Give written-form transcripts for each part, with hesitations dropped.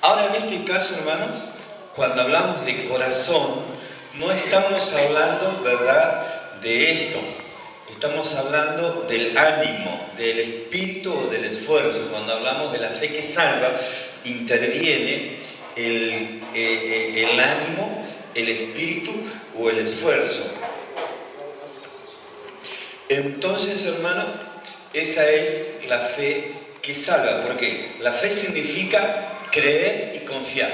Ahora, en este caso, hermanos, cuando hablamos de corazón, no estamos hablando, ¿verdad?, de esto. Estamos hablando del ánimo, del espíritu o del esfuerzo. Cuando hablamos de la fe que salva, interviene el ánimo, el espíritu o el esfuerzo. Entonces, hermano, esa es la fe que salva. Porque la fe significa creer y confiar,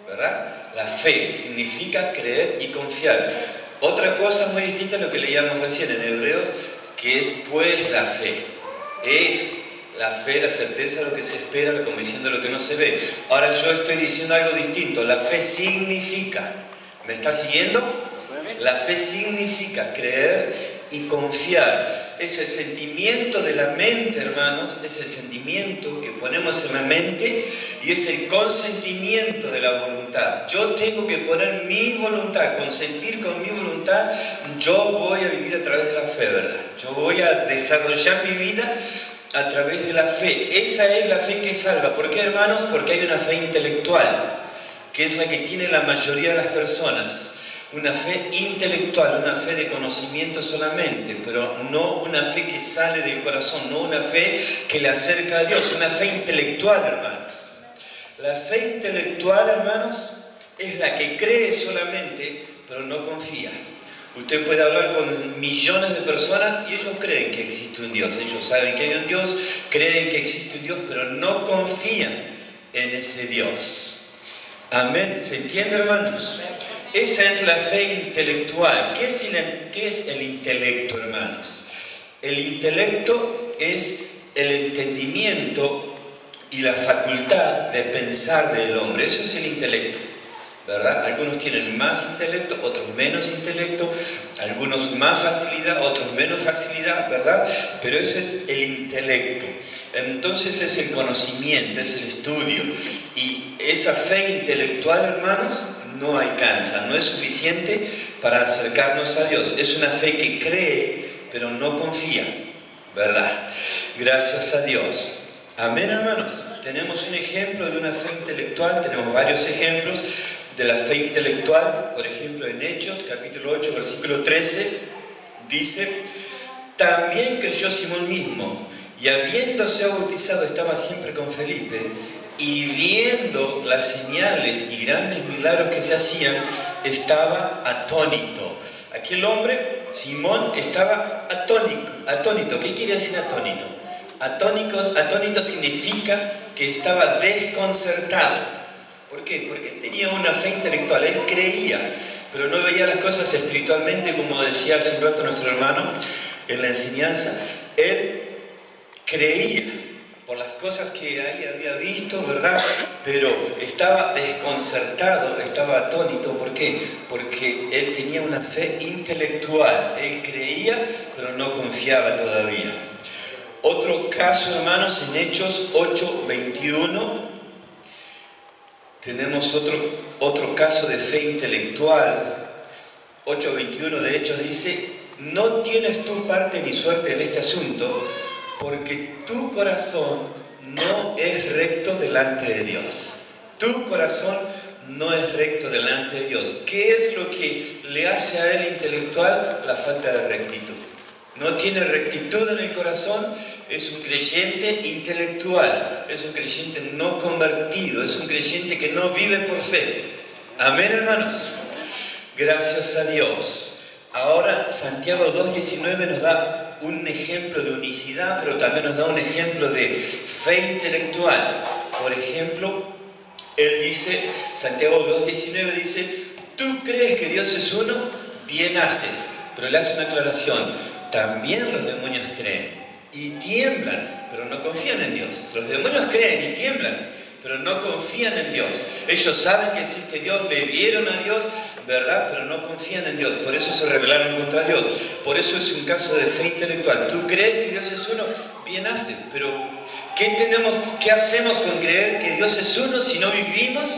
¿verdad? La fe significa creer y confiar. Otra cosa muy distinta a lo que leíamos recién en Hebreos, que es pues la fe. Es la fe, la certeza de lo que se espera, la convicción de lo que no se ve. Ahora yo estoy diciendo algo distinto. La fe significa, ¿me está siguiendo? La fe significa creer y confiar. Es el sentimiento de la mente, hermanos, es el sentimiento que ponemos en la mente y es el consentimiento de la voluntad. Yo tengo que poner mi voluntad, consentir con mi voluntad. Yo voy a vivir a través de la fe, ¿verdad? Yo voy a desarrollar mi vida a través de la fe. Esa es la fe que salva. ¿Por qué, hermanos? Porque hay una fe intelectual, que es la que tiene la mayoría de las personas. Una fe intelectual, una fe de conocimiento solamente, pero no una fe que sale del corazón, no una fe que le acerca a Dios, una fe intelectual, hermanos. La fe intelectual, hermanos, es la que cree solamente, pero no confía. Usted puede hablar con millones de personas y ellos creen que existe un Dios, ellos saben que hay un Dios, creen que existe un Dios, pero no confían en ese Dios. Amén. ¿Se entiende, hermanos? Esa es la fe intelectual. ¿Qué es el intelecto, hermanos? El intelecto es el entendimiento y la facultad de pensar del hombre. Eso es el intelecto, ¿verdad? Algunos tienen más intelecto, otros menos intelecto, algunos más facilidad, otros menos facilidad, ¿verdad? Pero eso es el intelecto. Entonces es el conocimiento, es el estudio. Y esa fe intelectual, hermanos, no alcanza, no es suficiente para acercarnos a Dios. Es una fe que cree, pero no confía, ¿verdad? Gracias a Dios. Amén, hermanos. Tenemos un ejemplo de una fe intelectual, tenemos varios ejemplos de la fe intelectual. Por ejemplo, en Hechos, capítulo 8, versículo 13, dice: también creyó Simón mismo, y habiéndose bautizado estaba siempre con Felipe, y viendo las señales y grandes milagros que se hacían, estaba atónito. Aquel hombre, Simón, estaba atónito. ¿Qué quiere decir atónito? Atónito significa que estaba desconcertado. ¿Por qué? Porque tenía una fe intelectual, él creía, pero no veía las cosas espiritualmente, como decía hace un rato nuestro hermano en la enseñanza. Él creía por las cosas que ahí había visto, ¿verdad? Pero estaba desconcertado, estaba atónito. ¿Por qué? Porque él tenía una fe intelectual. Él creía, pero no confiaba todavía. Otro caso, hermanos, en Hechos 8, 21, tenemos otro caso de fe intelectual. 8:21 de Hechos dice: no tienes tú parte ni suerte en este asunto, porque tu corazón no es recto delante de Dios. Tu corazón no es recto delante de Dios. ¿Qué es lo que le hace a él intelectual? La falta de rectitud. No tiene rectitud en el corazón, es un creyente intelectual, es un creyente no convertido, es un creyente que no vive por fe. Amén, hermanos. Gracias a Dios. Ahora Santiago 2:19 nos da un ejemplo de unicidad, pero también nos da un ejemplo de fe intelectual. Por ejemplo, él dice, Santiago 2:19 dice: tú crees que Dios es uno, bien haces. Pero le hace una aclaración: también los demonios creen y tiemblan, pero no confían en Dios. Los demonios creen y tiemblan, pero no confían en Dios. Ellos saben que existe Dios, le vieron a Dios, ¿verdad? Pero no confían en Dios. Por eso se rebelaron contra Dios. Por eso es un caso de fe intelectual. Tú crees que Dios es uno, bien haces. Pero ¿qué hacemos con creer que Dios es uno si no vivimos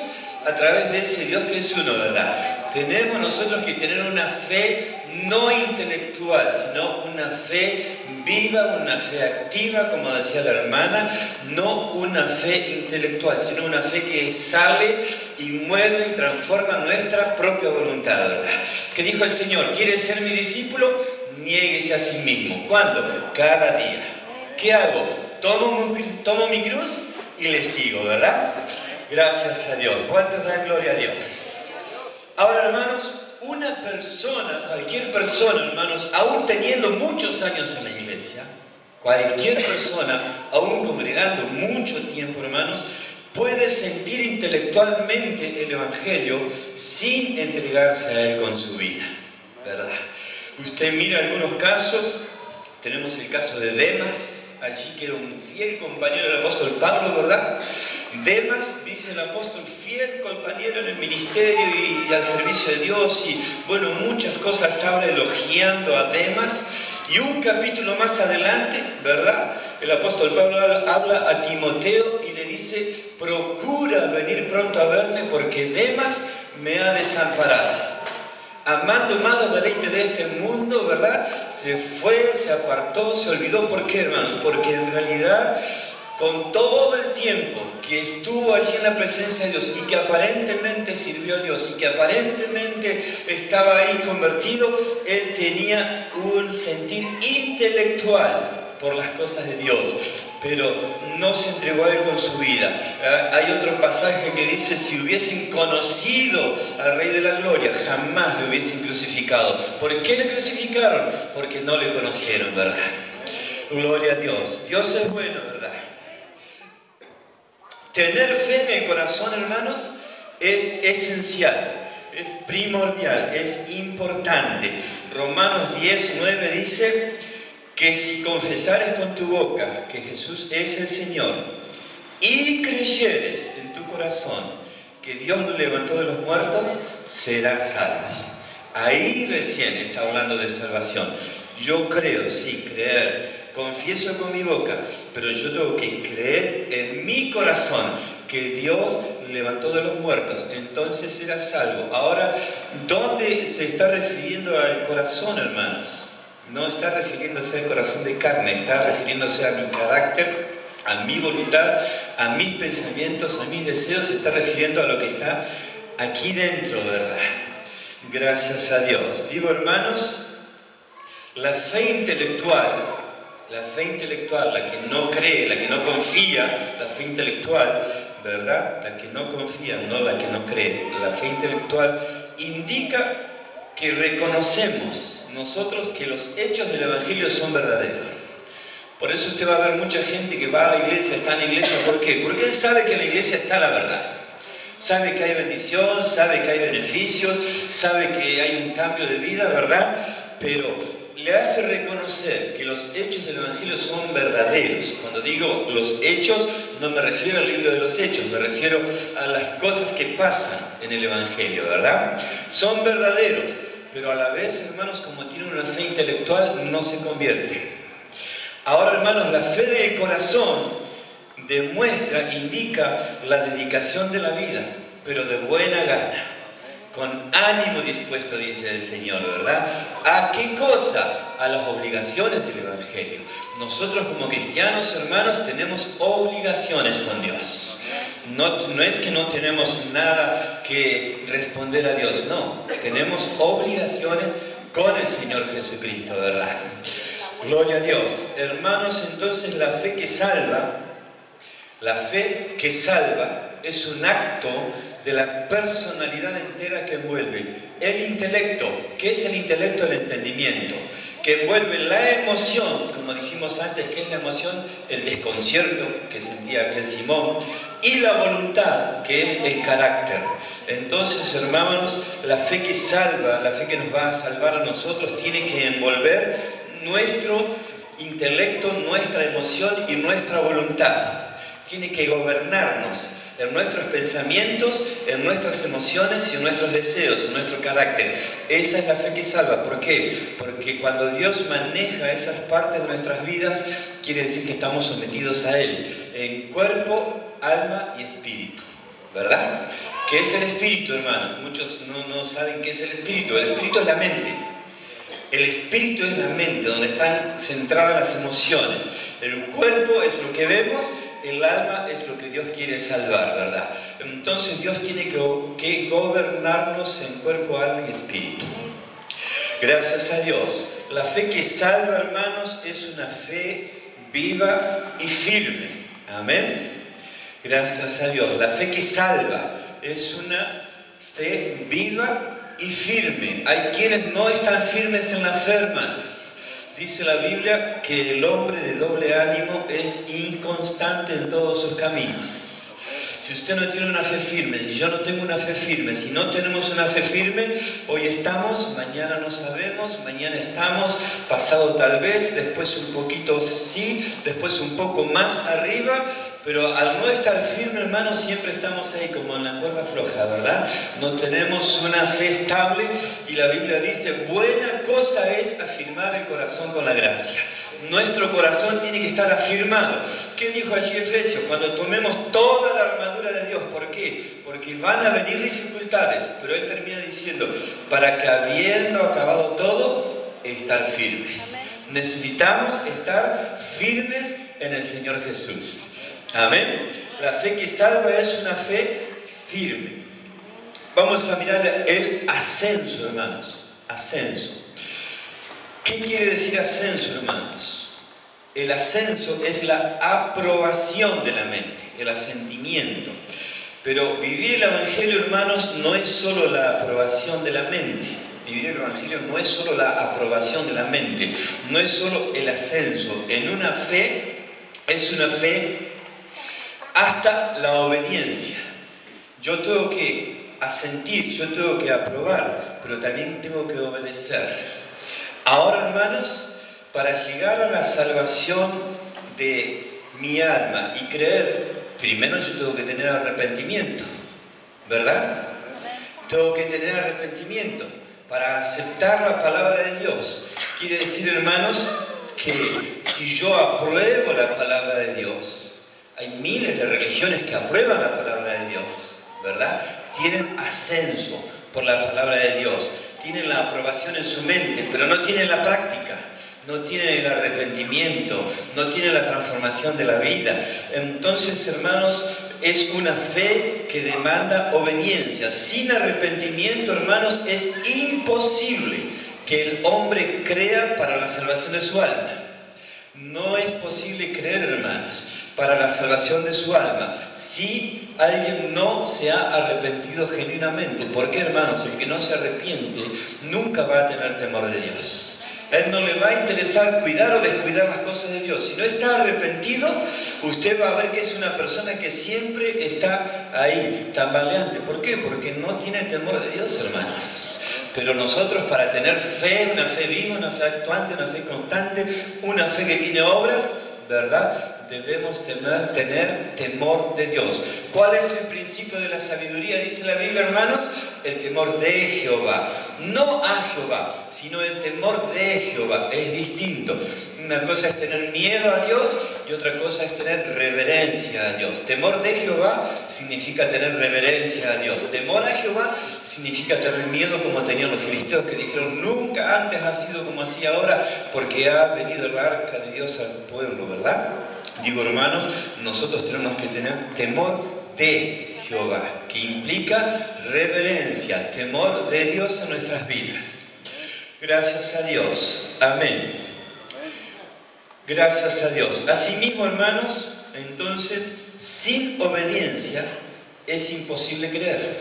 a través de ese Dios que es uno, ¿verdad? Tenemos nosotros que tener una fe no intelectual, sino una fe viva, una fe activa, como decía la hermana, no una fe intelectual, sino una fe que sale y mueve y transforma nuestra propia voluntad, ¿verdad? Que dijo el Señor: ¿quieres ser mi discípulo? Niéguese a sí mismo. ¿Cuándo? Cada día. ¿Qué hago? Tomo mi cruz y le sigo, ¿verdad? Gracias a Dios. ¿Cuántos dan gloria a Dios? Ahora, hermanos, una persona, cualquier persona, hermanos, aún teniendo muchos años en la iglesia, cualquier persona, aún congregando mucho tiempo, hermanos, puede sentir intelectualmente el Evangelio sin entregarse a él con su vida, ¿verdad? Usted mira algunos casos. Tenemos el caso de Demas, allí que era un fiel compañero del apóstol Pablo, ¿verdad? Demas, dice el apóstol, fiel compañero en el ministerio y al servicio de Dios, y bueno, muchas cosas habla elogiando a Demas. Y un capítulo más adelante, ¿verdad?, el apóstol Pablo habla a Timoteo y le dice: procura venir pronto a verme porque Demas me ha desamparado. Amando más los deleites de este mundo, ¿verdad?, se fue, se apartó, se olvidó. ¿Por qué, hermanos? Porque en realidad, con todo el tiempo que estuvo allí en la presencia de Dios y que aparentemente sirvió a Dios y que aparentemente estaba ahí convertido, él tenía un sentir intelectual por las cosas de Dios, pero no se entregó a él con su vida. Hay otro pasaje que dice: si hubiesen conocido al Rey de la Gloria, jamás le hubiesen crucificado. ¿Por qué le crucificaron? Porque no le conocieron, ¿verdad? Gloria a Dios. Dios es bueno, ¿verdad? Tener fe en el corazón, hermanos, es esencial, es primordial, es importante. Romanos 10:9 dice que si confesares con tu boca que Jesús es el Señor y creyeres en tu corazón que Dios lo levantó de los muertos, serás salvo. Ahí recién está hablando de salvación. Yo creo, sí, creer, confieso con mi boca, pero yo tengo que creer en mi corazón que Dios levantó de los muertos, entonces será salvo. Ahora, ¿dónde se está refiriendo al corazón, hermanos? No está refiriéndose al corazón de carne, está refiriéndose a mi carácter, a mi voluntad, a mis pensamientos, a mis deseos. Se está refiriendo a lo que está aquí dentro, ¿verdad? Gracias a Dios. Digo, hermanos, la fe intelectual, la que no cree, la que no confía, la fe intelectual, ¿verdad? La que no confía, no la que no cree. La fe intelectual indica que reconocemos nosotros que los hechos del Evangelio son verdaderos. Por eso usted va a ver mucha gente que va a la iglesia, está en la iglesia. ¿Por qué? Porque él sabe que en la iglesia está la verdad. Sabe que hay bendición, sabe que hay beneficios, sabe que hay un cambio de vida, ¿verdad? Pero le hace reconocer que los hechos del Evangelio son verdaderos. Cuando digo los hechos, no me refiero al libro de los hechos, me refiero a las cosas que pasan en el Evangelio, ¿verdad? Son verdaderos, pero a la vez, hermanos, como tienen una fe intelectual, no se convierte. Ahora, hermanos, la fe del corazón demuestra, indica la dedicación de la vida, pero de buena gana. Con ánimo dispuesto, dice el Señor, ¿verdad? ¿A qué cosa? A las obligaciones del Evangelio. Nosotros como cristianos, hermanos, tenemos obligaciones con Dios. No es que no tenemos nada que responder a Dios, no. Tenemos obligaciones con el Señor Jesucristo, ¿verdad? Gloria a Dios. Hermanos, entonces la fe que salva es un acto de la personalidad entera que envuelve el intelecto. ¿Qué es el intelecto? El entendimiento, que envuelve la emoción, como dijimos antes, ¿qué es la emoción? El desconcierto que sentía aquel Simón, y la voluntad, que es el carácter. Entonces, hermanos, la fe que salva, la fe que nos va a salvar a nosotros, tiene que envolver nuestro intelecto, nuestra emoción y nuestra voluntad. Tiene que gobernarnos en nuestros pensamientos, en nuestras emociones y en nuestros deseos, en nuestro carácter. Esa es la fe que salva. ¿Por qué? Porque cuando Dios maneja esas partes de nuestras vidas, quiere decir que estamos sometidos a Él, en cuerpo, alma y espíritu, ¿verdad? ¿Qué es el espíritu, hermanos? Muchos no saben qué es el espíritu. El espíritu es la mente. El espíritu es la mente, donde están centradas las emociones. El cuerpo es lo que vemos, el alma es lo que Dios quiere salvar, ¿verdad? Entonces Dios tiene que gobernarnos en cuerpo, alma y espíritu. Gracias a Dios. La fe que salva, hermanos, es una fe viva y firme. Amén. Gracias a Dios. La fe que salva es una fe viva y firme. Hay quienes no están firmes en la fe, hermanos. Dice la Biblia que el hombre de doble ánimo es inconstante en todos sus caminos. Si usted no tiene una fe firme, si yo no tengo una fe firme, si no tenemos una fe firme, hoy estamos, mañana no sabemos, mañana estamos, pasado tal vez, después un poquito sí, después un poco más arriba, pero al no estar firme, hermanos, siempre estamos ahí como en la cuerda floja, ¿verdad? No tenemos una fe estable y la Biblia dice, buena cosa es afirmar el corazón con la gracia. Nuestro corazón tiene que estar afirmado. ¿Qué dijo allí Efesios? Cuando tomemos toda la armadura de Dios. ¿Por qué? Porque van a venir dificultades. Pero Él termina diciendo, para que habiendo acabado todo, estar firmes. Necesitamos estar firmes en el Señor Jesús. Amén. La fe que salva es una fe firme. Vamos a mirar el ascenso, hermanos. Ascenso. ¿Qué quiere decir ascenso, hermanos? El ascenso es la aprobación de la mente, el asentimiento. Pero vivir el Evangelio, hermanos, no es solo la aprobación de la mente. Vivir el Evangelio no es solo la aprobación de la mente, no es solo el ascenso. En una fe, es una fe hasta la obediencia. Yo tengo que asentir, yo tengo que aprobar, pero también tengo que obedecer. Ahora, hermanos, para llegar a la salvación de mi alma y creer, primero yo tengo que tener arrepentimiento, ¿verdad? Tengo que tener arrepentimiento para aceptar la palabra de Dios. Quiere decir, hermanos, que si yo apruebo la palabra de Dios, hay miles de religiones que aprueban la palabra de Dios, ¿verdad? Tienen ascenso por la palabra de Dios. Tienen la aprobación en su mente, pero no tienen la práctica, no tienen el arrepentimiento, no tienen la transformación de la vida. Entonces, hermanos, es una fe que demanda obediencia. Sin arrepentimiento, hermanos, es imposible que el hombre crea para la salvación de su alma. No es posible creer, hermanos, para la salvación de su alma si alguien no se ha arrepentido genuinamente. ¿Por qué, hermanos? El que no se arrepiente nunca va a tener temor de Dios. A él no le va a interesar cuidar o descuidar las cosas de Dios. Si no está arrepentido, usted va a ver que es una persona que siempre está ahí, tambaleante. ¿Por qué? Porque no tiene temor de Dios, hermanos. Pero nosotros, para tener fe, una fe viva, una fe actuante, una fe constante, una fe que tiene obras, ¿verdad? Debemos tener temor de Dios. ¿Cuál es el principio de la sabiduría? Dice la Biblia, hermanos, el temor de Jehová. No a Jehová, sino el temor de Jehová. Es distinto. Una cosa es tener miedo a Dios y otra cosa es tener reverencia a Dios. Temor de Jehová significa tener reverencia a Dios. Temor a Jehová significa tener miedo, como tenían los filisteos, que dijeron, nunca antes ha sido como así ahora, porque ha venido el arca de Dios al pueblo, ¿verdad? Digo, hermanos, nosotros tenemos que tener temor de Jehová, que implica reverencia, temor de Dios en nuestras vidas. Gracias a Dios. Amén. Gracias a Dios. Asimismo, hermanos, entonces, sin obediencia es imposible creer.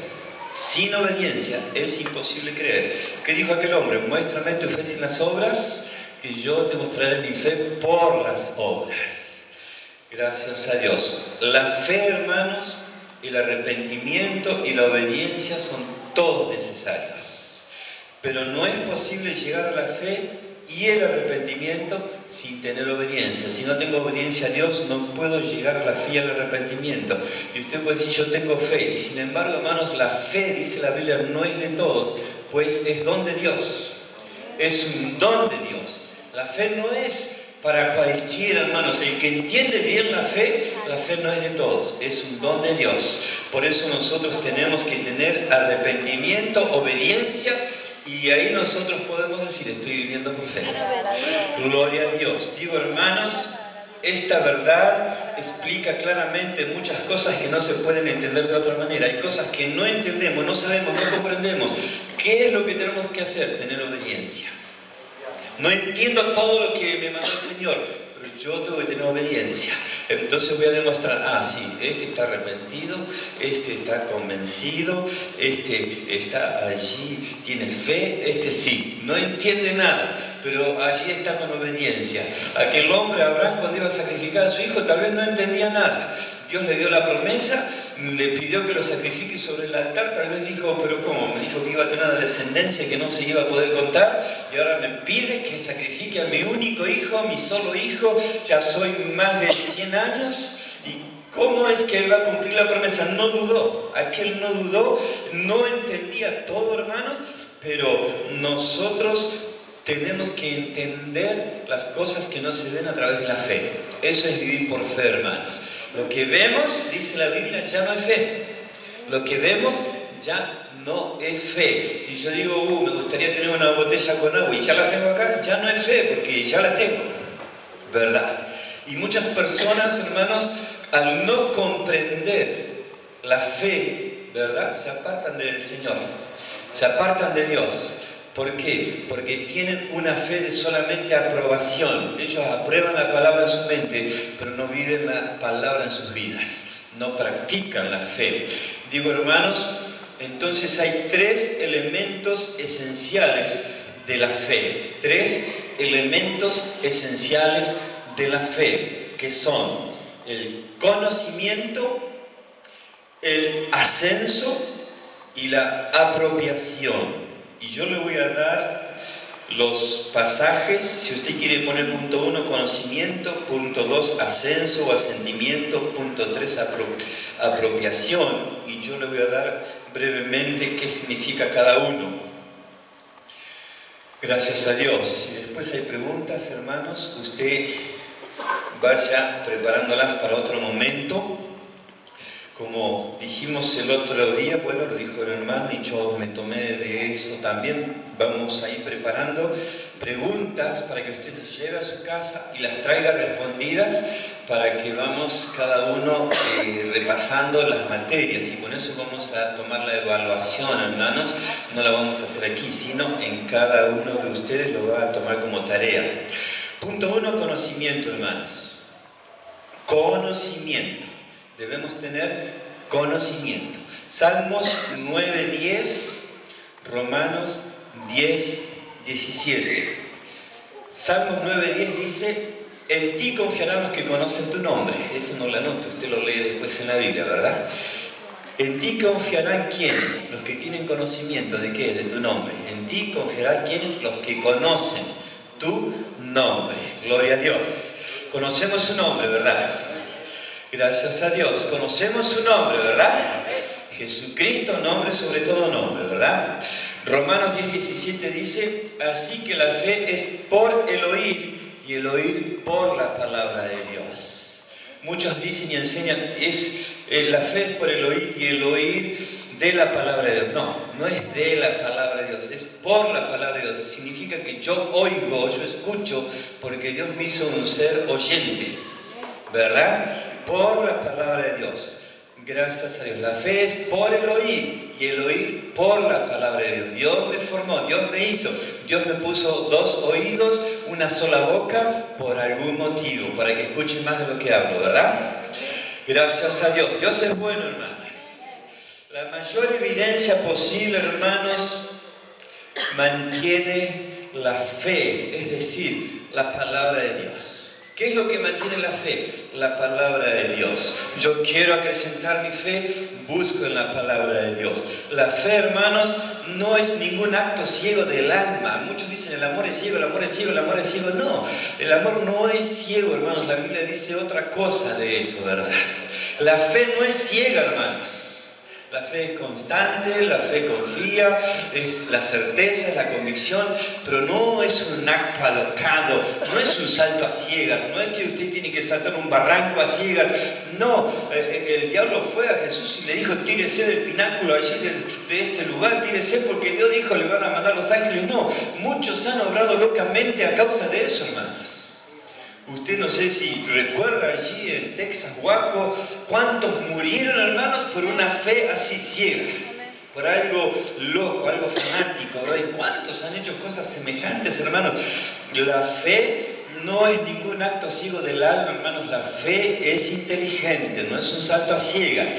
Sin obediencia es imposible creer. ¿Qué dijo aquel hombre? Muéstrame tu fe sin las obras, que yo te mostraré mi fe por las obras. Gracias a Dios. La fe, hermanos, el arrepentimiento y la obediencia son todos necesarios. Pero no es posible llegar a la fe y el arrepentimiento sin tener obediencia. Si no tengo obediencia a Dios, no puedo llegar a la fe y al arrepentimiento. Y usted puede decir, yo tengo fe. Y sin embargo, hermanos, la fe, dice la Biblia, no es de todos, pues es don de Dios. Es un don de Dios. La fe no es para cualquiera, hermanos. El que entiende bien la fe no es de todos, es un don de Dios. Por eso nosotros tenemos que tener arrepentimiento, obediencia Y ahí nosotros podemos decir, estoy viviendo por fe. Gloria a Dios. Digo, hermanos, esta verdad explica claramente muchas cosas que no se pueden entender de otra manera. Hay cosas que no entendemos, no sabemos, no comprendemos. ¿Qué es lo que tenemos que hacer? Tener obediencia. No entiendo todo lo que me mandó el Señor, pero yo tengo que tener obediencia. Entonces voy a demostrar, sí, este está arrepentido, este está convencido, este está allí, tiene fe, este sí, no entiende nada, pero allí está con obediencia. Aquel hombre, Abraham, cuando iba a sacrificar a su hijo, tal vez no entendía nada. Dios le dio la promesa, le pidió que lo sacrifique sobre el altar, tal vez dijo, pero ¿cómo? Me dijo que iba a tener una descendencia que no se iba a poder contar, y ahora me pide que sacrifique a mi único hijo, mi solo hijo, ya soy más de 100 años, y ¿cómo es que él va a cumplir la promesa? No dudó, aquel no dudó, no entendía todo, hermanos, pero nosotros tenemos que entender las cosas que no se ven a través de la fe. Eso es vivir por fe, hermanos. Lo que vemos, dice la Biblia, ya no es fe. Lo que vemos ya no es fe. Si yo digo, me gustaría tener una botella con agua y ya la tengo acá, ya no es fe, porque ya la tengo. ¿Verdad? Y muchas personas, hermanos, al no comprender la fe, ¿verdad?, se apartan del Señor, se apartan de Dios. ¿Por qué? Porque tienen una fe de solamente aprobación. Ellos aprueban la palabra en su mente, pero no viven la palabra en sus vidas. No practican la fe. Digo, hermanos, entonces hay 3 elementos esenciales de la fe. 3 elementos esenciales de la fe, que son el conocimiento, el ascenso y la apropiación. Y yo le voy a dar los pasajes, si usted quiere poner punto 1, conocimiento, punto 2, ascenso o ascendimiento, punto 3, apropiación. Y yo le voy a dar brevemente qué significa cada uno. Gracias a Dios. Si después hay preguntas, hermanos, usted vaya preparándolas para otro momento. Como dijimos el otro día, bueno, lo dijo el hermano y yo me tomé de eso también. Vamos a ir preparando preguntas para que usted se lleve a su casa y las traiga respondidas, para que vamos cada uno repasando las materias, y con eso vamos a tomar la evaluación, hermanos. No la vamos a hacer aquí, sino en cada uno de ustedes lo va a tomar como tarea. Punto 1, conocimiento, hermanos. Conocimiento. Debemos tener conocimiento. Salmos 9:10, Romanos 10:17. Salmos 9:10 dice: en ti confiarán los que conocen tu nombre. Eso no lo anoto, usted lo lee después en la Biblia, ¿verdad? En ti confiarán ¿quiénes? Los que tienen conocimiento de qué, de tu nombre. En ti confiarán ¿quiénes? Los que conocen tu nombre. Gloria a Dios. Conocemos su nombre, ¿verdad? Gracias a Dios. Conocemos su nombre, ¿verdad? Jesucristo, nombre sobre todo nombre, ¿verdad? Romanos 10:17 dice: así que la fe es por el oír, y el oír por la palabra de Dios. Muchos dicen y enseñan, la fe es por el oír, y el oír de la palabra de Dios. No, no es de la palabra de Dios, es por la palabra de Dios. Significa que yo oigo, yo escucho, porque Dios me hizo un ser oyente, ¿verdad? Por la palabra de Dios. Gracias a Dios. La fe es por el oír, y el oír por la palabra de Dios. Dios me formó, Dios me hizo, Dios me puso 2 oídos, una sola boca, por algún motivo, para que escuchen más de lo que hablo, ¿verdad? Gracias a Dios. Dios es bueno, hermanos. La mayor evidencia posible, hermanos, mantiene la fe, es decir, la palabra de Dios. ¿Qué es lo que mantiene la fe? La palabra de Dios. Yo quiero acrecentar mi fe, busco en la palabra de Dios. La fe, hermanos, no es ningún acto ciego del alma. Muchos dicen el amor es ciego, el amor es ciego, el amor es ciego. No, el amor no es ciego, hermanos. La Biblia dice otra cosa de eso, ¿verdad? La fe no es ciega, hermanos. La fe es constante, la fe confía, es la certeza, es la convicción, pero no es un acto alocado, no es un salto a ciegas, no es que usted tiene que saltar un barranco a ciegas. No, el diablo fue a Jesús y le dijo, tírese del pináculo allí de este lugar, tírese porque Dios dijo, le van a mandar los ángeles. No, muchos han obrado locamente a causa de eso, hermanos. Usted no sé si recuerda allí en Texas, Waco, cuántos murieron, hermanos, por una fe así ciega, por algo loco, algo fanático, ¿verdad? ¿Y cuántos han hecho cosas semejantes, hermanos? La fe no es ningún acto ciego del alma, hermanos. La fe es inteligente, no es un salto a ciegas.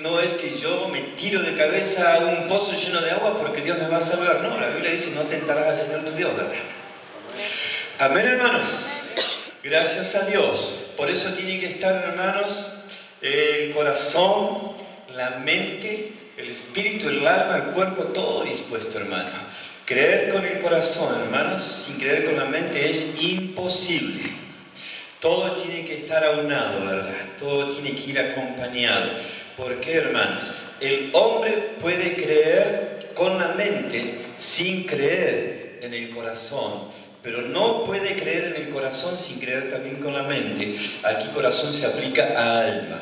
No es que yo me tiro de cabeza a un pozo lleno de agua porque Dios me va a salvar. No, la Biblia dice, no tentarás al Señor tu Dios, ¿verdad? Amén, hermanos. Gracias a Dios. Por eso tiene que estar, hermanos, el corazón, la mente, el espíritu, el alma, el cuerpo, todo dispuesto, hermano. Creer con el corazón, hermanos, sin creer con la mente es imposible. Todo tiene que estar aunado, ¿verdad? Todo tiene que ir acompañado. ¿Por qué, hermanos? El hombre puede creer con la mente sin creer en el corazón. Pero no puede creer en el corazón sin creer también con la mente. Aquí corazón se aplica a alma,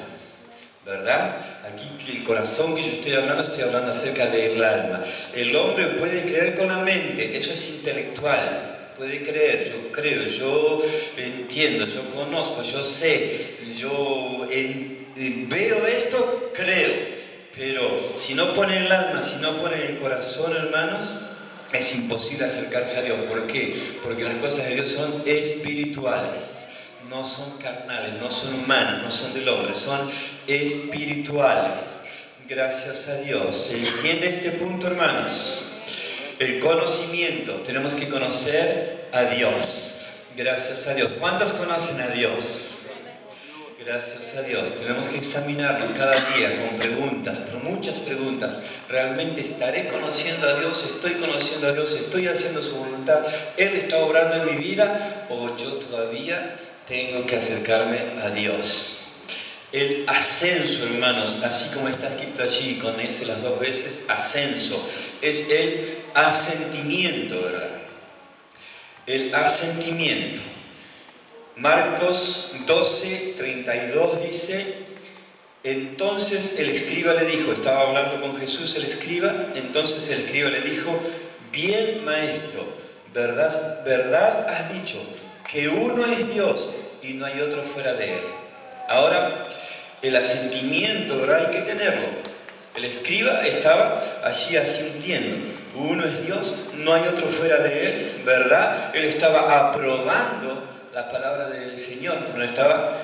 ¿verdad? Aquí el corazón que yo estoy hablando acerca del alma. El hombre puede creer con la mente, eso es intelectual. Puede creer, yo creo, yo entiendo, yo conozco, yo sé, yo veo esto, creo. Pero si no pone el alma, si no pone el corazón, hermanos, es imposible acercarse a Dios. ¿Por qué? Porque las cosas de Dios son espirituales, no son carnales, no son humanas, no son del hombre, son espirituales. Gracias a Dios. ¿Se entiende este punto, hermanos? El conocimiento, tenemos que conocer a Dios. Gracias a Dios. ¿Cuántos conocen a Dios? Gracias a Dios. Tenemos que examinarnos cada día con preguntas, pero muchas preguntas. ¿Realmente estaré conociendo a Dios? ¿Estoy conociendo a Dios? ¿Estoy haciendo su voluntad? ¿Él está obrando en mi vida? ¿O yo todavía tengo que acercarme a Dios? El ascenso, hermanos, así como está escrito allí, con ese las dos veces, ascenso, es el asentimiento, ¿verdad? El asentimiento. Marcos 12:32 dice, entonces el escriba le dijo, estaba hablando con Jesús el escriba, entonces el escriba le dijo, bien maestro, verdad has dicho, que uno es Dios y no hay otro fuera de él. Ahora, el asentimiento, ¿verdad? Hay que tenerlo. El escriba estaba allí asintiendo, uno es Dios, no hay otro fuera de él, ¿verdad? Él estaba aprobando la palabra del Señor, no estaba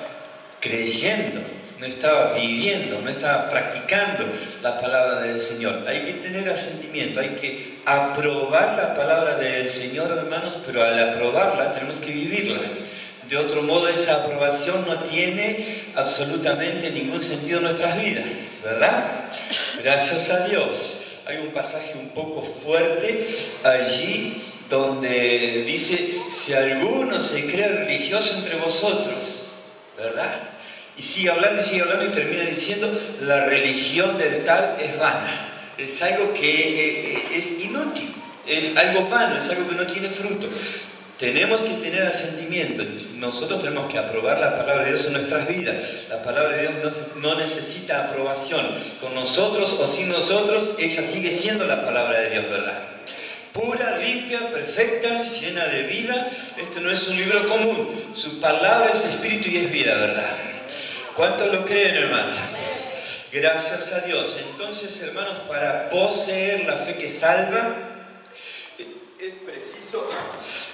creyendo, no estaba viviendo, no estaba practicando la palabra del Señor. Hay que tener asentimiento, hay que aprobar la palabra del Señor, hermanos, pero al aprobarla tenemos que vivirla. De otro modo, esa aprobación no tiene absolutamente ningún sentido en nuestras vidas, ¿verdad? Gracias a Dios. Hay un pasaje un poco fuerte allí donde dice, si alguno se cree religioso entre vosotros, ¿verdad? Y sigue hablando y termina diciendo, la religión del tal es vana. Es algo que es inútil, es algo vano, es algo que no tiene fruto. Tenemos que tener asentimiento. Nosotros tenemos que aprobar la palabra de Dios en nuestras vidas. La palabra de Dios no necesita aprobación. Con nosotros o sin nosotros, ella sigue siendo la palabra de Dios, ¿verdad? Pura, limpia, perfecta, llena de vida. Este no es un libro común. Su palabra es espíritu y es vida, ¿verdad? ¿Cuántos lo creen, hermanos? Gracias a Dios. Entonces, hermanos, para poseer la fe que salva,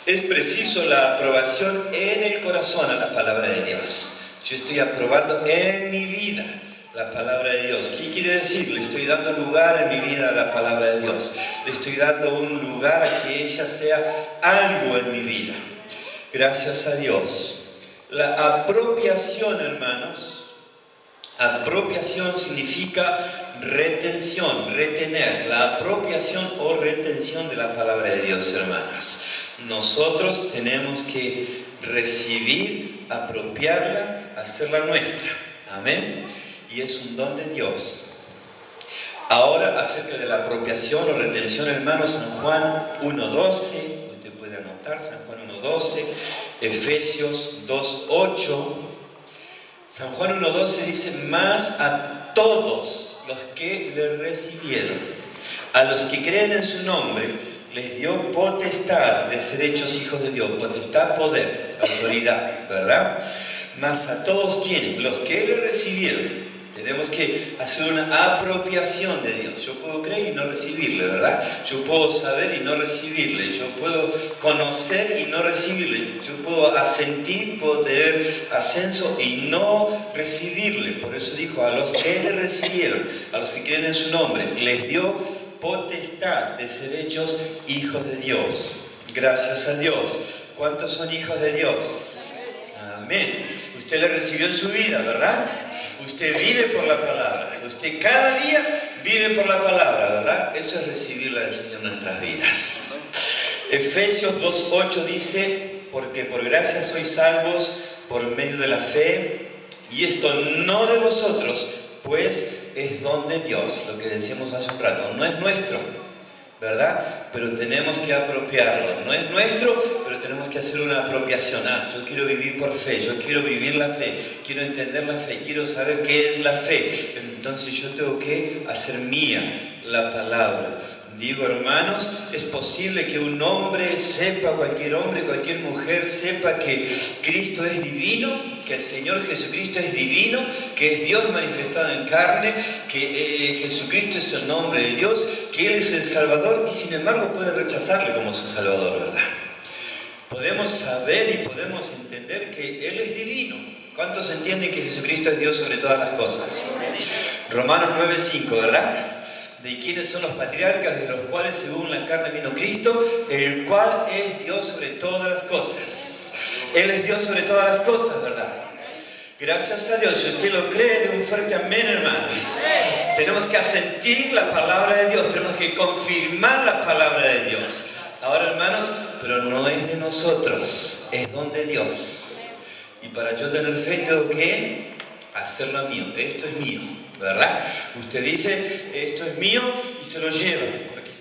es preciso la aprobación en el corazón a la palabra de Dios. Yo estoy aprobando en mi vida la palabra de Dios. ¿Qué quiere decir? Le estoy dando lugar en mi vida a la palabra de Dios. Le estoy dando un lugar a que ella sea algo en mi vida. Gracias a Dios. La apropiación, hermanos, apropiación significa retención, retener. La apropiación o retención de la palabra de Dios, hermanas. Nosotros tenemos que recibir, apropiarla, hacerla nuestra. Amén. Y es un don de Dios. Ahora, acerca de la apropiación o retención, hermanos, San Juan 1.12, usted puede anotar, San Juan 1.12, Efesios 2.8. San Juan 1.12 dice: más a todos los que le recibieron, a los que creen en su nombre, les dio potestad de ser hechos hijos de Dios. Potestad, poder, autoridad, ¿verdad? Más a todos quienes, los que le recibieron. Tenemos que hacer una apropiación de Dios. Yo puedo creer y no recibirle, ¿verdad? Yo puedo saber y no recibirle. Yo puedo conocer y no recibirle. Yo puedo asentir, puedo tener ascenso y no recibirle. Por eso dijo: a los que le recibieron, a los que creen en su nombre, les dio potestad de ser hechos hijos de Dios. Gracias a Dios. ¿Cuántos son hijos de Dios? Amén. Usted le recibió en su vida, ¿verdad? Usted vive por la palabra. Usted cada día vive por la palabra, ¿verdad? Eso es recibirla del Señor en nuestras vidas. Efesios 2.8 dice: porque por gracia sois salvos por medio de la fe, y esto no de vosotros, pues es don de Dios. Lo que decíamos hace un rato, no es nuestro, ¿verdad? Pero tenemos que apropiarlo. No es nuestro, pero tenemos que hacer una apropiación. Yo quiero vivir por fe, yo quiero vivir la fe, quiero entender la fe, quiero saber qué es la fe. Entonces yo tengo que hacer mía la palabra. Digo, hermanos, es posible que un hombre sepa, cualquier hombre, cualquier mujer sepa que Cristo es divino, que el Señor Jesucristo es divino, que es Dios manifestado en carne, que Jesucristo es el nombre de Dios, que Él es el Salvador, y sin embargo puede rechazarle como su Salvador, ¿verdad? Podemos saber y podemos entender que Él es divino. ¿Cuántos entienden que Jesucristo es Dios sobre todas las cosas? Romanos 9.5, ¿verdad? De quiénes son los patriarcas, de los cuales según la carne vino Cristo, el cual es Dios sobre todas las cosas. Él es Dios sobre todas las cosas, ¿verdad? Gracias a Dios. Si usted lo cree, de un fuerte amén, hermanos. Tenemos que asentir la palabra de Dios, tenemos que confirmar la palabra de Dios. Ahora, hermanos, pero no es de nosotros, es don de Dios. Y para yo tener fe tengo que hacerlo mío. Esto es mío, ¿verdad? Usted dice: esto es mío, y se lo lleva. ¿Por qué?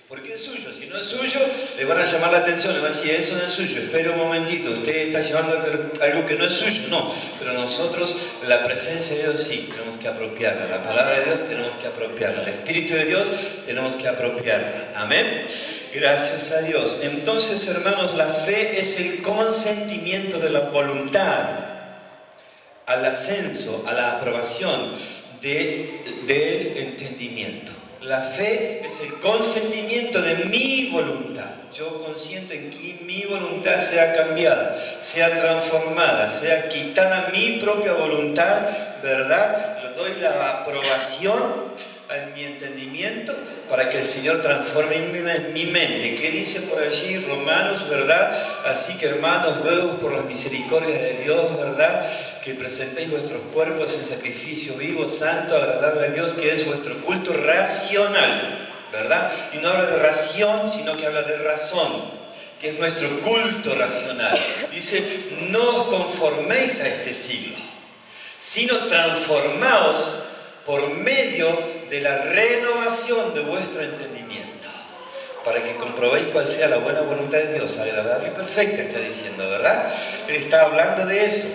Porque es suyo. Si no es suyo, le van a llamar la atención, le van a decir: eso no es suyo, espere un momentito, usted está llevando algo que no es suyo. No, pero nosotros, la presencia de Dios, sí, tenemos que apropiarla. La palabra de Dios tenemos que apropiarla. El Espíritu de Dios tenemos que apropiarla. Amén. Gracias a Dios. Entonces, hermanos, la fe es el consentimiento de la voluntad al ascenso, a la aprobación del entendimiento. La fe es el consentimiento de mi voluntad. Yo consiento en que mi voluntad sea cambiada, sea transformada, sea quitada mi propia voluntad, ¿verdad? Le doy la aprobación en mi entendimiento para que el Señor transforme en mi mente. ¿Qué dice por allí Romanos, verdad? Así que, hermanos, ruego por las misericordias de Dios, verdad, que presentéis vuestros cuerpos en sacrificio vivo, santo, agradable a Dios, que es vuestro culto racional, ¿verdad? Y no habla de ración, sino que habla de razón, que es nuestro culto racional. Dice: no os conforméis a este siglo, sino transformaos por medio de la renovación de vuestro entendimiento, para que comprobéis cuál sea la buena voluntad de Dios, agradable y perfecta, está diciendo, ¿verdad? Él está hablando de eso,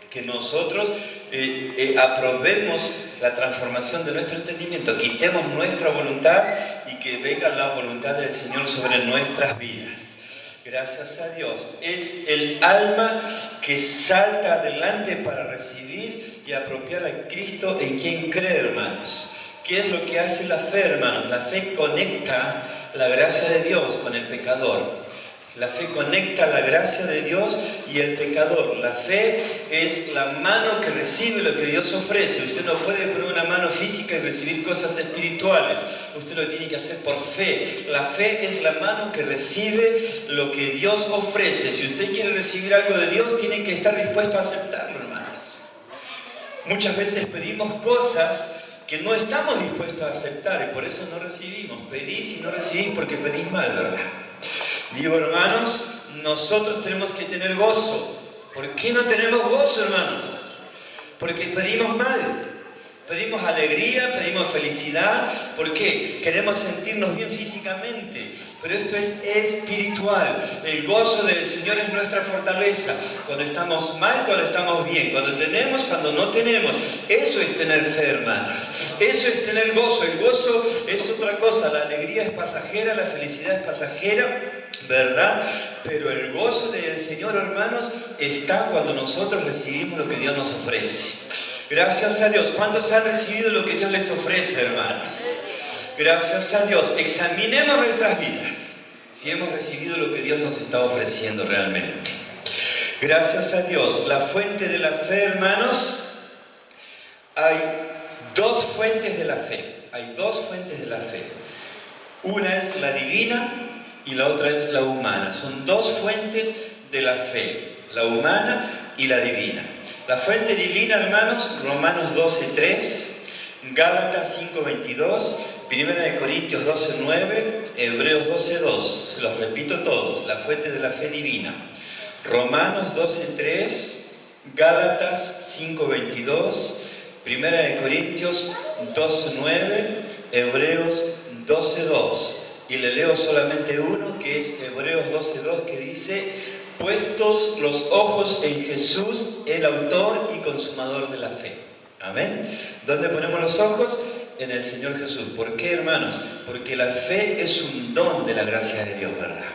que nosotros aprobemos la transformación de nuestro entendimiento, quitemos nuestra voluntad y que venga la voluntad del Señor sobre nuestras vidas. Gracias a Dios. Es el alma que salta adelante para recibir y apropiar a Cristo en quien cree, hermanos. ¿Qué es lo que hace la fe, hermanos? La fe conecta la gracia de Dios con el pecador. La fe conecta la gracia de Dios y el pecador. La fe es la mano que recibe lo que Dios ofrece. Usted no puede poner una mano física y recibir cosas espirituales. Usted lo tiene que hacer por fe. La fe es la mano que recibe lo que Dios ofrece. Si usted quiere recibir algo de Dios, tiene que estar dispuesto a aceptarlo, hermanos. Muchas veces pedimos cosas que no estamos dispuestos a aceptar y por eso no recibimos. Pedís y no recibís porque pedís mal, ¿verdad? Digo, hermanos, nosotros tenemos que tener gozo. ¿Por qué no tenemos gozo, hermanos? Porque pedimos mal. Pedimos alegría, pedimos felicidad. ¿Por qué? Queremos sentirnos bien físicamente, pero esto es espiritual. El gozo del Señor es nuestra fortaleza. Cuando estamos mal, cuando estamos bien, cuando tenemos, cuando no tenemos. Eso es tener fe, hermanas. Eso es tener gozo. El gozo es otra cosa. La alegría es pasajera, la felicidad es pasajera, ¿verdad? Pero el gozo del Señor, hermanos, está cuando nosotros recibimos lo que Dios nos ofrece. Gracias a Dios. ¿Cuántos han recibido lo que Dios les ofrece, hermanos? Gracias a Dios. Examinemos nuestras vidas, si hemos recibido lo que Dios nos está ofreciendo realmente. Gracias a Dios. La fuente de la fe, hermanos, hay dos fuentes de la fe. Hay dos fuentes de la fe. Una es la divina y la otra es la humana. Son dos fuentes de la fe, la humana y la divina. La fuente divina, hermanos, Romanos 12:3, Gálatas 5:22, 1 Corintios 12:9, Hebreos 12:2. Se los repito todos, la fuente de la fe divina. Romanos 12:3, Gálatas 5:22, 1 Corintios 12:9, Hebreos 12:2. Y le leo solamente uno, que es Hebreos 12:2, que dice: puestos los ojos en Jesús, el autor y consumador de la fe. Amén. ¿Dónde ponemos los ojos? En el Señor Jesús. ¿Por qué, hermanos? Porque la fe es un don de la gracia de Dios, ¿verdad?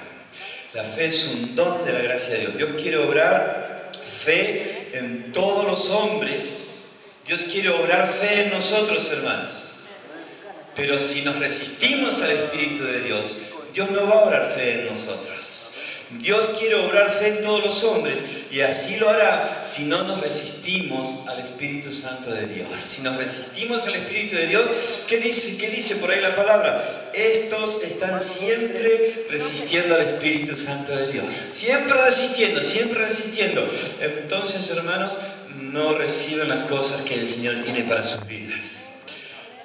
La fe es un don de la gracia de Dios. Dios quiere obrar fe en todos los hombres. Dios quiere obrar fe en nosotros, hermanos. Pero si nos resistimos al Espíritu de Dios, Dios no va a obrar fe en nosotros. Dios quiere obrar fe en todos los hombres, y así lo hará si no nos resistimos al Espíritu Santo de Dios. Si nos resistimos al Espíritu de Dios, ¿qué dice por ahí la palabra? Estos están siempre resistiendo al Espíritu Santo de Dios. Siempre resistiendo, siempre resistiendo. Entonces, hermanos, no reciben las cosas que el Señor tiene para sus vidas.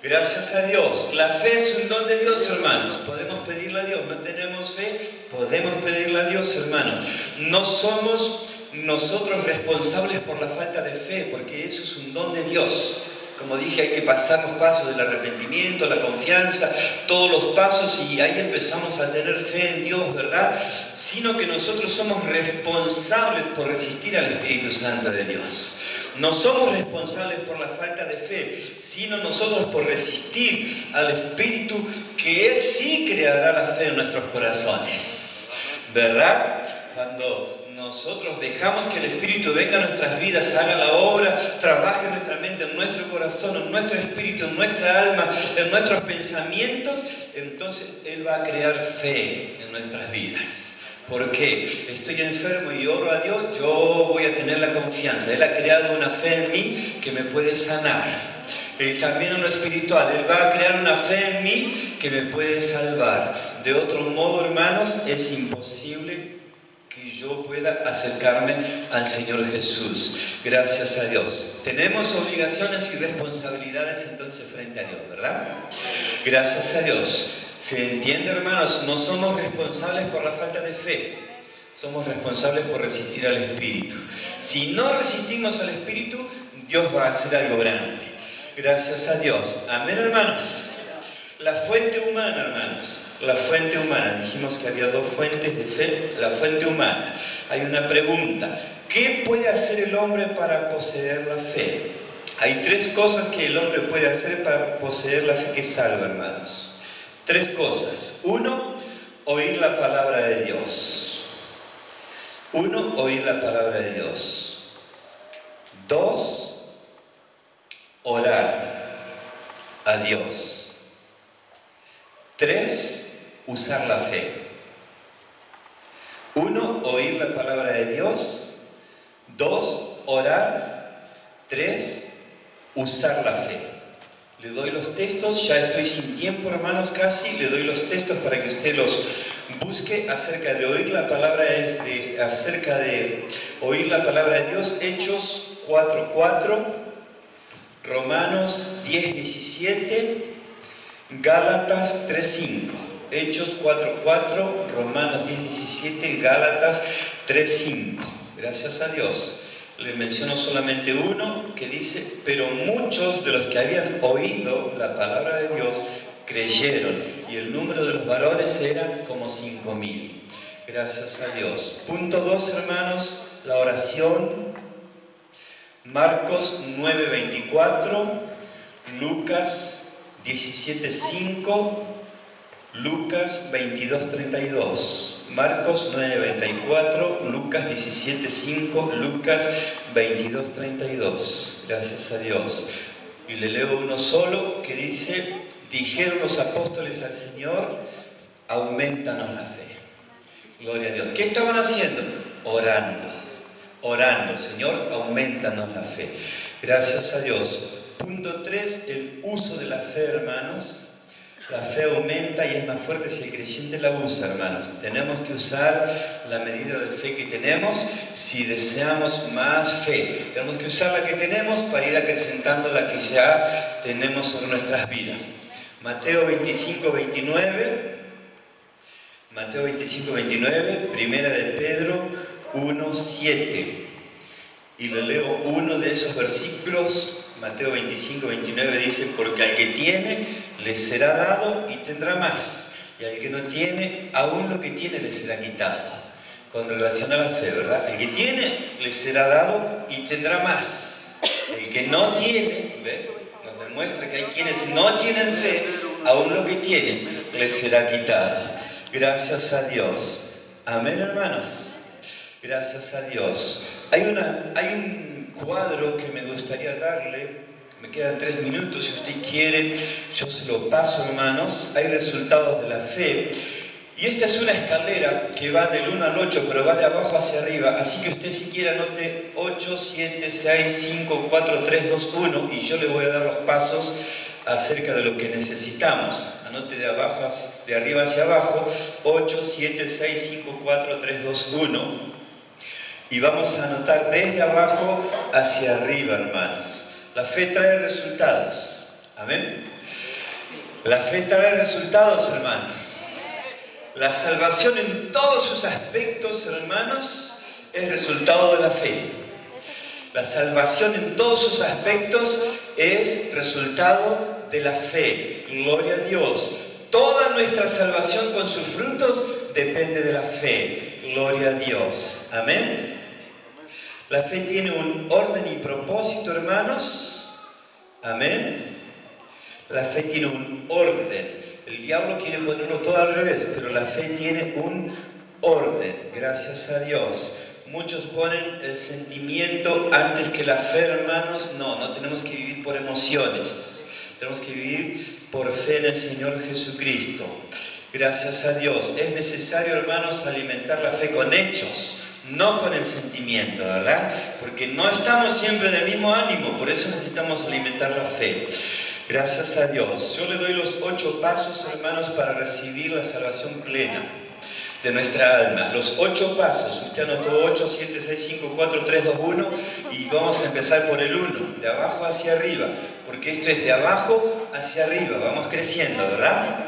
Gracias a Dios. La fe es un don de Dios, hermanos. Podemos pedirle a Dios. ¿No tenemos fe? Podemos pedirle a Dios, hermanos. No somos nosotros responsables por la falta de fe, porque eso es un don de Dios. Como dije, hay que pasar los pasos del arrepentimiento, la confianza, todos los pasos, y ahí empezamos a tener fe en Dios, ¿verdad? Sino que nosotros somos responsables por resistir al Espíritu Santo de Dios. No somos responsables por la falta de fe, sino nosotros por resistir al Espíritu, que Él sí creará la fe en nuestros corazones, ¿verdad? Cuando nosotros dejamos que el Espíritu venga a nuestras vidas, haga la obra, trabaje en nuestra mente, en nuestro corazón, en nuestro espíritu, en nuestra alma, en nuestros pensamientos, entonces Él va a crear fe en nuestras vidas. ¿Por qué? Estoy enfermo y oro a Dios, yo voy a tener la confianza. Él ha creado una fe en mí que me puede sanar. También en lo espiritual, Él va a crear una fe en mí que me puede salvar. De otro modo, hermanos, es imposible que yo pueda acercarme al Señor Jesús. Gracias a Dios. Tenemos obligaciones y responsabilidades entonces frente a Dios, ¿verdad? Gracias a Dios. ¿Se entiende, hermanos? No somos responsables por la falta de fe. Somos responsables por resistir al Espíritu. Si no resistimos al Espíritu, Dios va a hacer algo grande. Gracias a Dios. Amén, hermanos. La fuente humana, hermanos. La fuente humana. Dijimos que había dos fuentes de fe. La fuente humana. Hay una pregunta. ¿Qué puede hacer el hombre para poseer la fe? Hay tres cosas que el hombre puede hacer para poseer la fe que salva, hermanos. Tres cosas. Uno, oír la palabra de Dios. Uno, oír la palabra de Dios. Dos, orar a Dios. Tres, usar la fe. Uno, oír la palabra de Dios. Dos, orar. Tres, usar la fe. Le doy los textos, ya estoy sin tiempo, hermanos, casi. Le doy los textos para que usted los busque acerca de oír la palabra de Dios. Hechos 4:4, Romanos 10:17, Gálatas 3:5. Hechos 4:4, Romanos 10:17, Gálatas 3:5. Gracias a Dios. le menciono solamente uno que dice, pero muchos de los que habían oído la palabra de Dios creyeron, y el número de los varones era como 5.000. Gracias a Dios. Punto 2, hermanos, la oración. Marcos 9:24, Lucas 17:5, Lucas 22:32. Marcos 9:24, Lucas 17:5, Lucas 22:32. Gracias a Dios. Y le leo uno solo que dice, dijeron los apóstoles al Señor, aumentanos la fe. Gloria a Dios. ¿Qué estaban haciendo? Orando. Orando, Señor, aumentanos la fe. Gracias a Dios. Punto 3, el uso de la fe, hermanos. La fe aumenta y es más fuerte si el creyente la usa, hermanos. Tenemos que usar la medida de fe que tenemos si deseamos más fe. Tenemos que usar la que tenemos para ir acrecentando la que ya tenemos sobre nuestras vidas. Mateo 25:29. Mateo 25:29, primera de Pedro 1:7. Y le leo uno de esos versículos. Mateo 25:29 dice, porque al que tiene le será dado y tendrá más, y al que no tiene, aún lo que tiene le será quitado. Con relación a la fe, ¿verdad? El que tiene le será dado y tendrá más. El que no tiene, ¿ve? Nos demuestra que hay quienes no tienen fe, aún lo que tienen le será quitado. Gracias a Dios. Amén, hermanos. Gracias a Dios. Hay un cuadro que me gustaría darle. Me quedan 3 minutos, si usted quiere, yo se lo paso, hermanos. Hay resultados de la fe. Y esta es una escalera que va del 1 al 8, pero va de abajo hacia arriba. Así que usted, si quiere, anote 8, 7, 6, 5, 4, 3, 2, 1. Y yo le voy a dar los pasos acerca de lo que necesitamos. Anote de arriba hacia abajo. 8, 7, 6, 5, 4, 3, 2, 1. Y vamos a anotar desde abajo hacia arriba, hermanos. La fe trae resultados. Amén. La fe trae resultados, hermanos. La salvación en todos sus aspectos, hermanos, es resultado de la fe. La salvación en todos sus aspectos es resultado de la fe. Gloria a Dios. Toda nuestra salvación con sus frutos depende de la fe. Gloria a Dios. Amén. La fe tiene un orden y propósito, hermanos. Amén. La fe tiene un orden. El diablo quiere ponerlo todo al revés, pero la fe tiene un orden. Gracias a Dios. Muchos ponen el sentimiento antes que la fe, hermanos. No tenemos que vivir por emociones. Tenemos que vivir por fe en el Señor Jesucristo. Gracias a Dios. Es necesario, hermanos, alimentar la fe con hechos, no con el sentimiento, ¿verdad? Porque no estamos siempre del mismo ánimo, por eso necesitamos alimentar la fe. Gracias a Dios. Yo le doy los 8 pasos, hermanos, para recibir la salvación plena de nuestra alma. Los 8 pasos. Usted anotó 8, 7, 6, 5, 4, 3, 2, 1. Y vamos a empezar por el 1, de abajo hacia arriba. Porque esto es de abajo hacia arriba. Vamos creciendo, ¿verdad?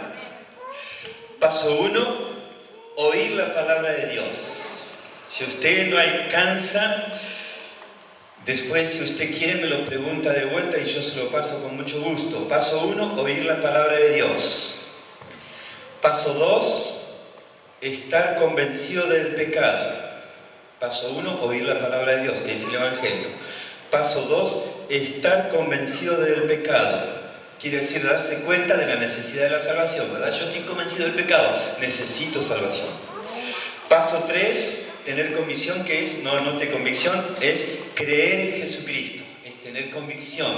Paso 1, oír la palabra de Dios. Si usted no alcanza, después, si usted quiere, me lo pregunta de vuelta y yo se lo paso con mucho gusto. Paso 1, oír la palabra de Dios. Paso 2, estar convencido del pecado. Paso 1, oír la palabra de Dios, que es el Evangelio. Paso 2, estar convencido del pecado. Quiere decir, darse cuenta de la necesidad de la salvación, ¿verdad? Yo estoy convencido del pecado, necesito salvación. Paso 3, tener convicción, que es, no anote convicción, es creer en Jesucristo, es tener convicción.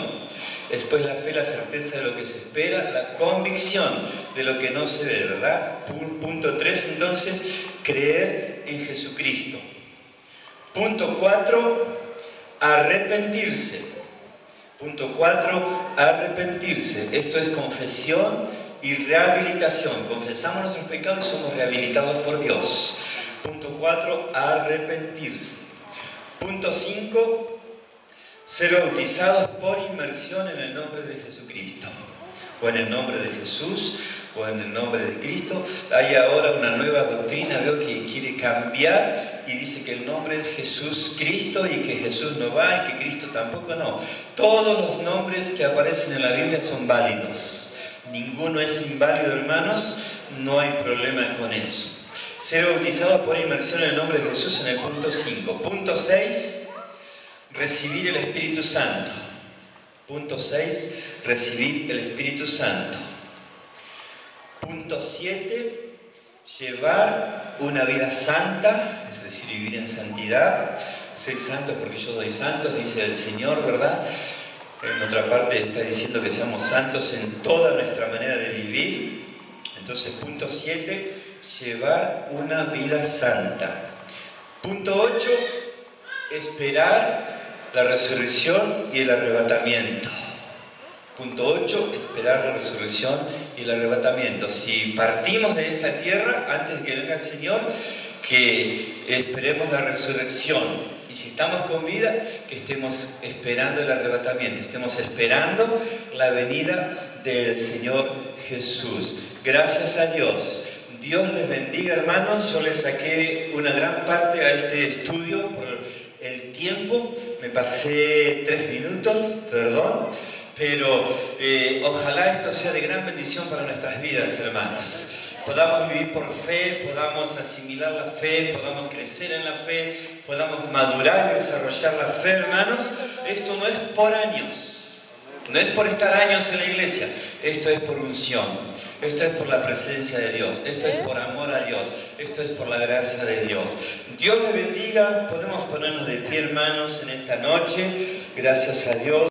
Después la fe, la certeza de lo que se espera, la convicción de lo que no se ve, ¿verdad? Punto 3, entonces, creer en Jesucristo. Punto 4, arrepentirse. Punto 4, arrepentirse. Esto es confesión y rehabilitación. Confesamos nuestros pecados y somos rehabilitados por Dios. Punto 4, arrepentirse. Punto 5, ser bautizados por inmersión en el nombre de Jesucristo. O en el nombre de Jesús. o en el nombre de Cristo. Hay ahora una nueva doctrina, veo que quiere cambiar y dice que el nombre es Jesús Cristo y que Jesús no va y que Cristo tampoco no. Todos los nombres que aparecen en la Biblia son válidos. Ninguno es inválido, hermanos, no hay problema con eso. Ser bautizado por inmersión en el nombre de Jesús en el punto 5. Punto 6, recibir el Espíritu Santo. Punto 6, recibir el Espíritu Santo. Punto 7, llevar una vida santa, es decir, vivir en santidad. Ser santo porque yo soy santo, dice el Señor, ¿verdad? En otra parte está diciendo que seamos santos en toda nuestra manera de vivir. Entonces, punto 7, llevar una vida santa. Punto 8, esperar la resurrección y el arrebatamiento. Punto 8, esperar la resurrección y el arrebatamiento. Si partimos de esta tierra antes de que venga el Señor, que esperemos la resurrección. Y si estamos con vida, que estemos esperando el arrebatamiento, estemos esperando la venida del Señor Jesús. Gracias a Dios. Dios les bendiga, hermanos. Yo les saqué una gran parte a este estudio por el tiempo. Me pasé 3 minutos, perdón. Pero ojalá esto sea de gran bendición para nuestras vidas, hermanos. Podamos vivir por fe, podamos asimilar la fe, podamos crecer en la fe, podamos madurar y desarrollar la fe, hermanos. Esto no es por años, no es por estar años en la iglesia. Esto es por unción. Esto es por la presencia de Dios, esto es por amor a Dios, esto es por la gracia de Dios. Dios le bendiga, podemos ponernos de pie, hermanos, en esta noche. Gracias a Dios.